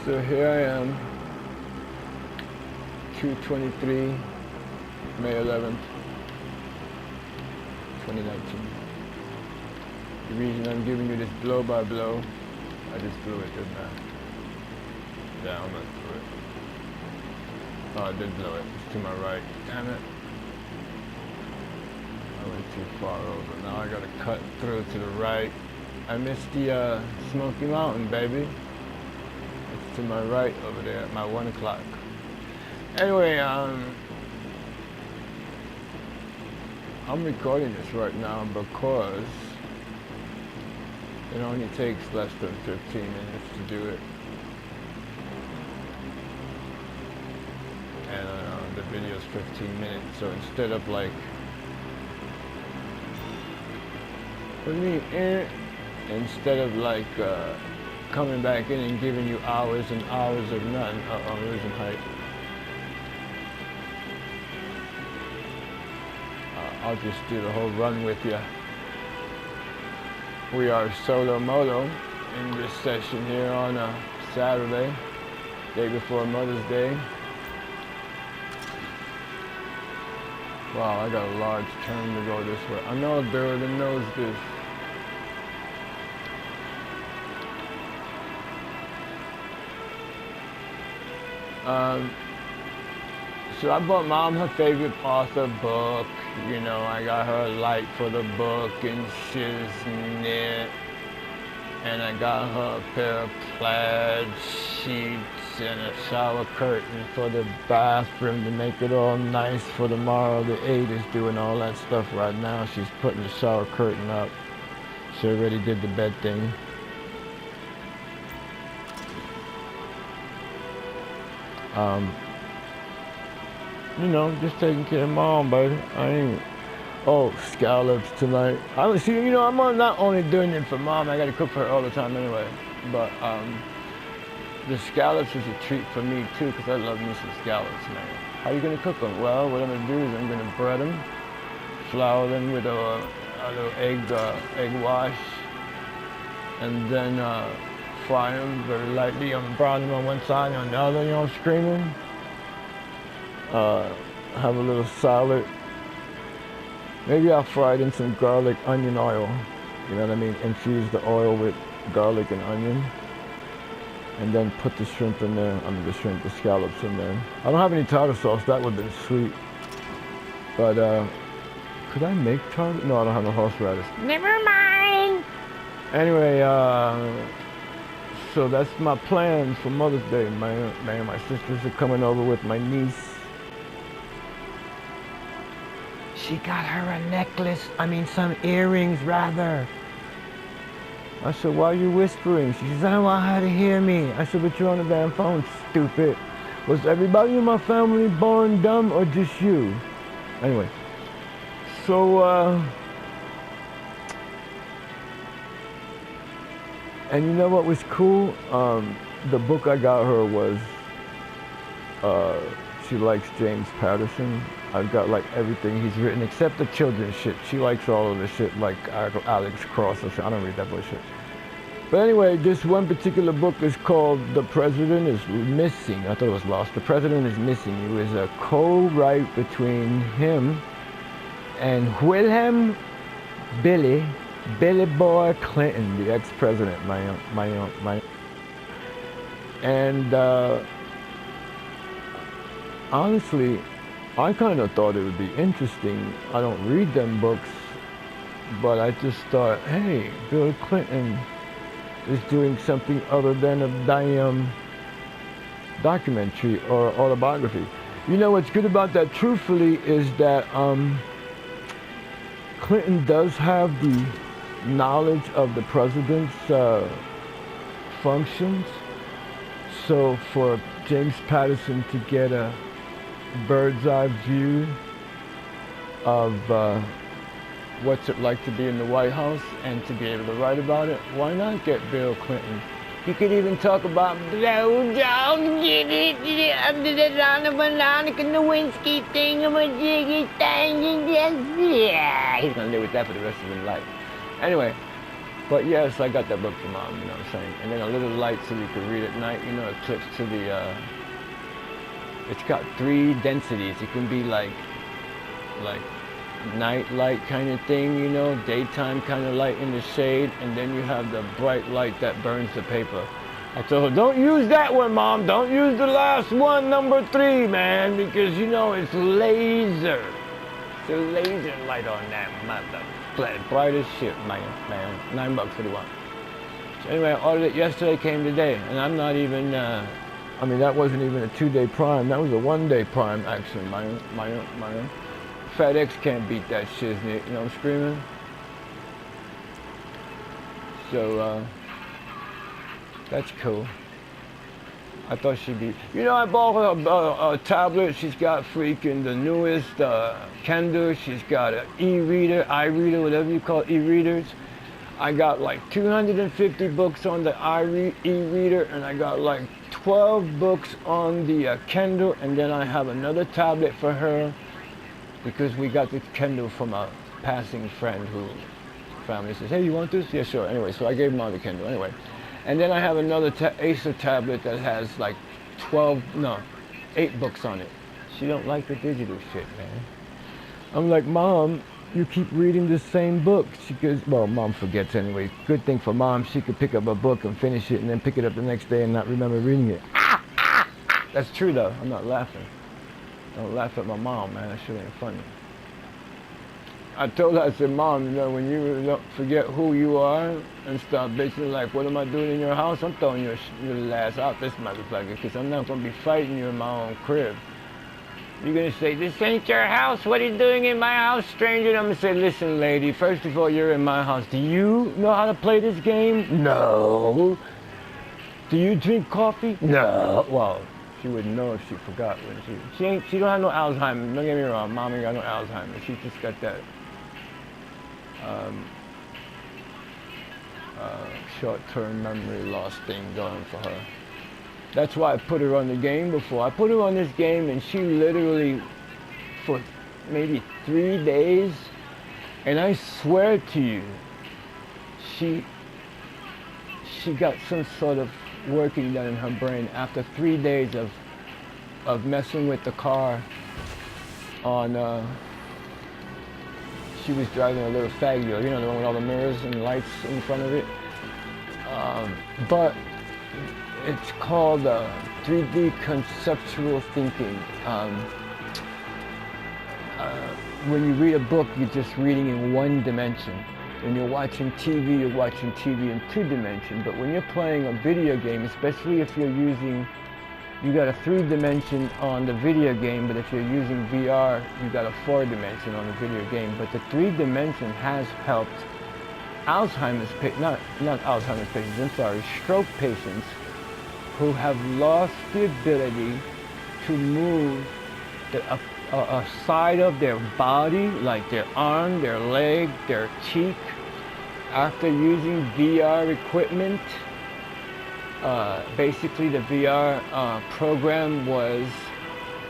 So here I am, 2/23, May 11th, 2019. The reason I'm giving you this blow by blow, I just blew it, didn't I? Yeah, I'm not through it. Oh, I did blow it. It's to my right. Damn it. I went too far over. Now I gotta cut through to the right. I missed the Smoky Mountain, baby. It's to my right over there at my 1 o'clock. Anyway, I'm recording this right now because it only takes less than 15 minutes to do it. And the video's 15 minutes, so instead of like, instead of like coming back in and giving you hours and hours of nothing, losing height. I'll just do the whole run with you. We are solo molo in this session here on a Saturday, day before Mother's Day. Wow, I got a large turn to go this way. I know a dude that knows this. So I bought Mom her favorite author book. You know, I got her a light for the book and shiznit. And I got her a pair of plaid sheets and a shower curtain for the bathroom to make it all nice for tomorrow. The aide is doing all that stuff right now. She's putting the shower curtain up. She already did the bed thing. You know, just taking care of Mom, baby. I ain't. Oh, scallops tonight. I see. You know, I'm not only doing it for Mom. I got to cook for her all the time anyway. But the scallops is a treat for me too, because I love me some scallops, man. How you gonna cook them? Well, what I'm gonna do is I'm gonna bread them, flour them with a little egg wash, and then fry them very lightly. I'm browning them on one side and on the other. You know, screaming. Have a little salad. Maybe I'll fry it in some garlic onion oil. You know what I mean? Infuse the oil with garlic and onion. And then put the shrimp in there. I mean the scallops in there. I don't have any tartar sauce. That would have been sweet. But could I make tartar? No, I don't have a horseradish. Never mind. Anyway, so that's my plan for Mother's Day, man. My sisters are coming over with my niece. She got her a necklace, some earrings rather. I said, why are you whispering? She says, I don't want her to hear me. I said, but you're on the damn phone, stupid. Was everybody in my family born dumb or just you? Anyway, so, and you know what was cool? The book I got her was, she likes James Patterson. I've got like everything he's written except the children's shit. She likes all of the shit like Alex Cross or shit. I don't read that bullshit. But anyway, this one particular book is called The President is Missing. I thought it was lost. The President is Missing. It was a co-write between him and Billy Boy Clinton, the ex-president, and honestly, I kind of thought it would be interesting. I don't read them books, but I just thought, hey, Bill Clinton is doing something other than a damn documentary or autobiography. You know what's good about that, truthfully, is that Clinton does have the knowledge of the president's functions. So for James Patterson to get a bird's eye view of what's it like to be in the White House and to be able to write about it, why not get Bill Clinton? You could even talk about blow dog, get it under the Monica Nowinski thing, I'm a jiggy thing, yeah. He's gonna live with that for the rest of his life. Anyway, But yes, I got that book for Mom, you know what I'm saying? And then a little light so you can read at night, you know, it clips to the, it's got 3 densities. It can be like night light kind of thing, you know, daytime kind of light in the shade, and then you have the bright light that burns the paper. I told her, don't use that one, Mom. Don't use the last one, number 3, man, because, you know, it's laser. It's a laser light on that mother. Bright as shit, man. $9 for the one. So anyway, I ordered it yesterday, came today, and I'm not even, I mean, that wasn't even a 2-day Prime. That was a 1-day Prime, actually, man. FedEx can't beat that shiznit, you know what I'm screaming? So, that's cool. I thought she'd be, you know, I bought her a tablet. She's got freaking the newest Kindle. She's got an e-reader, iReader, whatever you call e-readers. I got like 250 books on the e-reader, and I got like 12 books on the Kindle, and then I have another tablet for her because we got the Kindle from a passing friend who family says, hey, you want this? Yeah, sure. Anyway, so I gave Mom the Kindle. Anyway. And then I have another Acer tablet that has like 8 books on it. She don't like the digital shit, man. I'm like, Mom, you keep reading the same book. She goes, well, Mom forgets anyway. Good thing for Mom, she could pick up a book and finish it and then pick it up the next day and not remember reading it. That's true though, I'm not laughing. Don't laugh at my mom, man, that shit ain't funny. I told her, I said, Mom, you know, when you forget who you are and start bitching like, what am I doing in your house? I'm throwing your little ass out this motherfucker, because I'm not going to be fighting you in my own crib. You're going to say, this ain't your house. What are you doing in my house, stranger? And I'm going to say, listen, lady, first of all, you're in my house. Do you know how to play this game? No. Do you drink coffee? No. Well, she wouldn't know if she forgot. When she don't have no Alzheimer's. Don't get me wrong, Mom ain't got no Alzheimer's. She just got that short-term memory loss thing going for her. That's why I put her on the game before. I put her on this game and she literally, for maybe 3 days, and I swear to you, she got some sort of working done in her brain after 3 days of messing with the car on, she was driving a little Faggio, you know, the one with all the mirrors and lights in front of it. But it's called 3D conceptual thinking. When you read a book, you're just reading in 1 dimension. When you're watching TV, you're watching TV in 2 dimensions. But when you're playing a video game, especially if you're using, you got a 3 dimension on the video game, but if you're using VR, you got a 4 dimension on the video game. But the 3 dimension has helped Alzheimer's patients, not Alzheimer's patients, I'm sorry, stroke patients who have lost the ability to move a side of their body, like their arm, their leg, their cheek, after using VR equipment. Basically the VR program was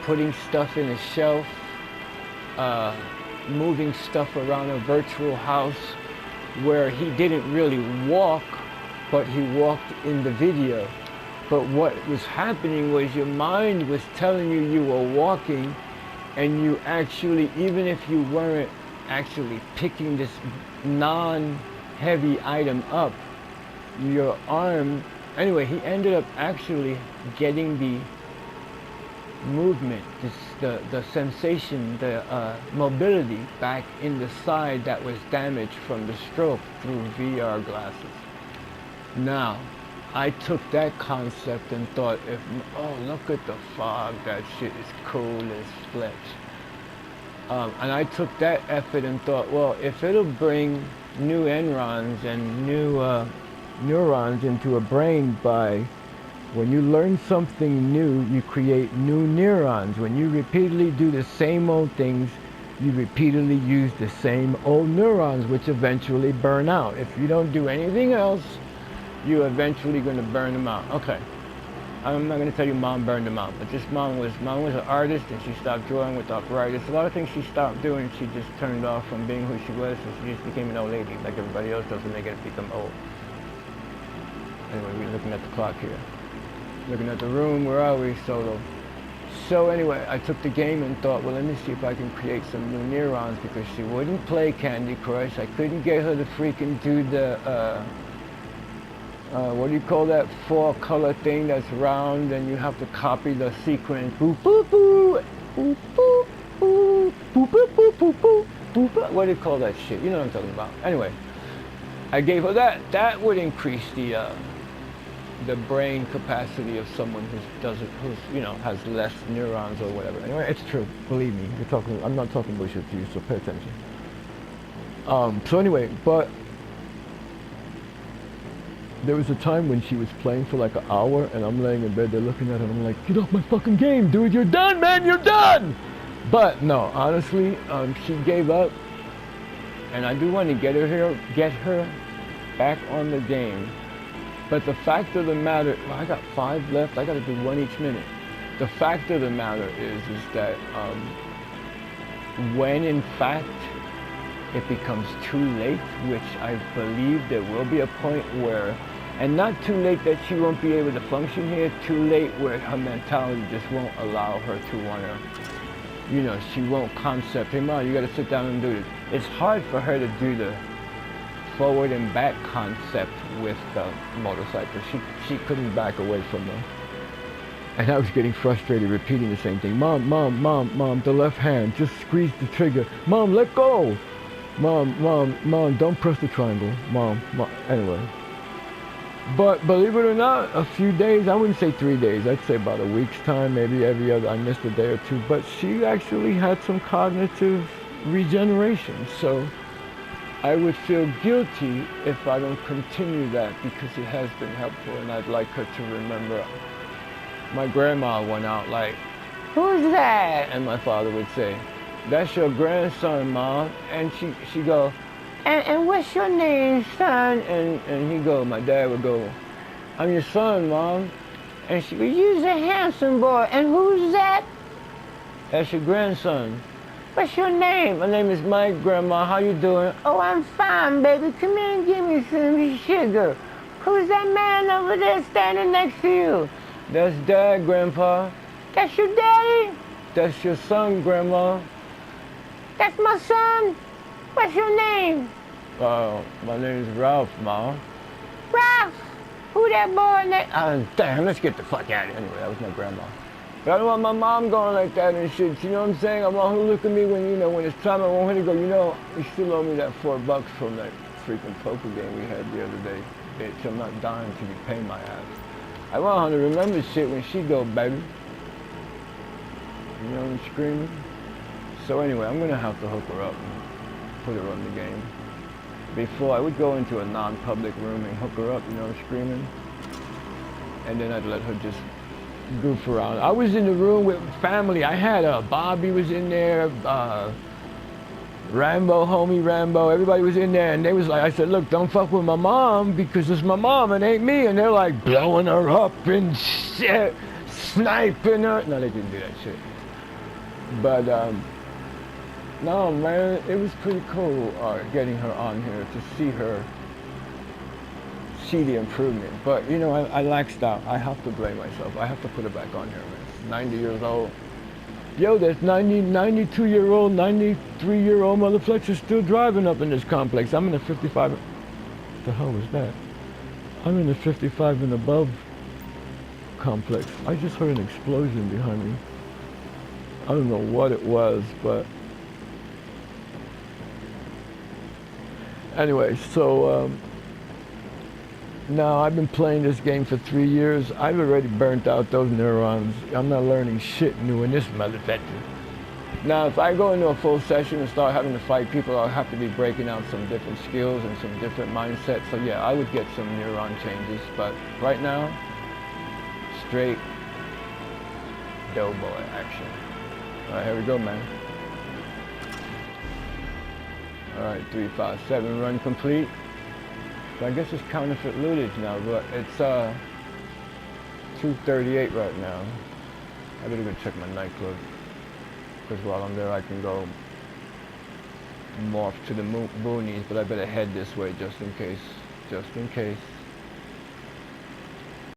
putting stuff in a shelf, moving stuff around a virtual house where he didn't really walk, but he walked in the video. But what was happening was your mind was telling you you were walking, and you actually, even if you weren't actually picking this non-heavy item up, your arm, anyway, he ended up actually getting the movement, the sensation, the mobility back in the side that was damaged from the stroke through VR glasses. Now, I took that concept and thought, oh, look at the fog, that shit is cool as fletch. And I took that effort and thought, well, if it'll bring new neurons and new neurons into a brain by, when you learn something new, you create new neurons. When you repeatedly do the same old things, you repeatedly use the same old neurons, which eventually burn out. If you don't do anything else, you're eventually going to burn them out. Okay. I'm not gonna tell you mom burned them out, but this mom was an artist, and she stopped drawing with arthritis. A lot of things she stopped doing, she just turned off from being who she was, and she just became an old lady, like everybody else does when they get to become old. Anyway, we're looking at the clock here. Looking at the room, where are we? Solo. So anyway, I took the game and thought, well, let me see if I can create some new neurons, because she wouldn't play Candy Crush. I couldn't get her to freaking do the, what do you call that 4-color thing that's round and you have to copy the sequence? Boop, boop, boop, boop, boop, boop, boop, boop, boop, boop, boop, boop, boop. What do you call that shit? You know what I'm talking about. Anyway, I gave her that. That would increase the brain capacity of someone who's you know, has less neurons or whatever. Anyway, it's true. Believe me. I'm not talking bullshit to you, so pay attention. So anyway, but there was a time when she was playing for like an hour, and I'm laying in bed, they're looking at her, and I'm like, get off my fucking game, dude, you're done, man, you're done! But no, honestly, she gave up, and I do want to get her back on the game. But the fact of the matter, well, I got 5 left, I gotta do 1 each minute. The fact of the matter is that when in fact it becomes too late, which I believe there will be a point where, and not too late that she won't be able to function here, too late where her mentality just won't allow her to wanna, you know, she won't concept, hey mom, you gotta sit down and do this. It's hard for her to do the forward and back concept with the motorcycle. She couldn't back away from them. And I was getting frustrated repeating the same thing. Mom, mom, mom, mom, the left hand, just squeeze the trigger. Mom, let go. Mom, mom, mom, don't press the triangle. Mom, mom, anyway. But believe it or not, a few days, I wouldn't say 3 days, I'd say about a week's time, maybe every other, I missed a day or two, but she actually had some cognitive regeneration. So I would feel guilty if I don't continue that, because it has been helpful, and I'd like her to remember. My grandma went out like, who's that? And my father would say, that's your grandson, Mom. And she go, and what's your name, son? And he go, my dad would go, I'm your son, Mom. And she go, you's a handsome boy. And who's that? That's your grandson. What's your name? My name is Mike, Grandma. How you doing? Oh, I'm fine, baby. Come here and give me some sugar. Who's that man over there standing next to you? That's Dad, Grandpa. That's your daddy? That's your son, Grandma. That's my son? What's your name? My name is Ralph, Ma. Ralph? Who that boy next? Damn, let's get the fuck out of here. Anyway, that was my grandma. But I don't want my mom going like that and shit. You know what I'm saying? I want her to look at me when, you know, when it's time. I want her to go, you know, you still owe me that $4 from that freaking poker game we had the other day. Bitch, I'm not dying till you pay my ass. I want her to remember shit when she go, baby. You know what I'm screaming? So anyway, I'm gonna have to hook her up and put her on the game. Before, I would go into a non-public room and hook her up, you know, screaming. And then I'd let her just goof around. I was in the room with family. I had Bobby was in there, Rambo, homie Rambo, everybody was in there, and they was like, I said, look, don't fuck with my mom, because it's my mom, it ain't me. And they're like blowing her up and shit, sniping her. No, they didn't do that shit. But no, man, it was pretty cool getting her on here to see the improvement. But you know, I laxed out. I have to blame myself. I have to put her back on here, man. 90 years old. Yo, there's 92-year-old, 93-year-old motherfuckers still driving up in this complex. I'm in a 55. What the hell was that? I'm in the 55 and above complex. I just heard an explosion behind me. I don't know what it was, but anyway, so now I've been playing this game for 3 years. I've already burnt out those neurons. I'm not learning shit new in this motherfucker. Now, if I go into a full session and start having to fight people, I'll have to be breaking out some different skills and some different mindsets. So yeah, I would get some neuron changes. But right now, straight doughboy action. All right, here we go, man. All right, 357, run complete. So I guess it's counterfeit lootage now, but it's 2:38 right now. I better go check my nightclub. Because while I'm there, I can go morph to the boonies, but I better head this way just in case. Just in case.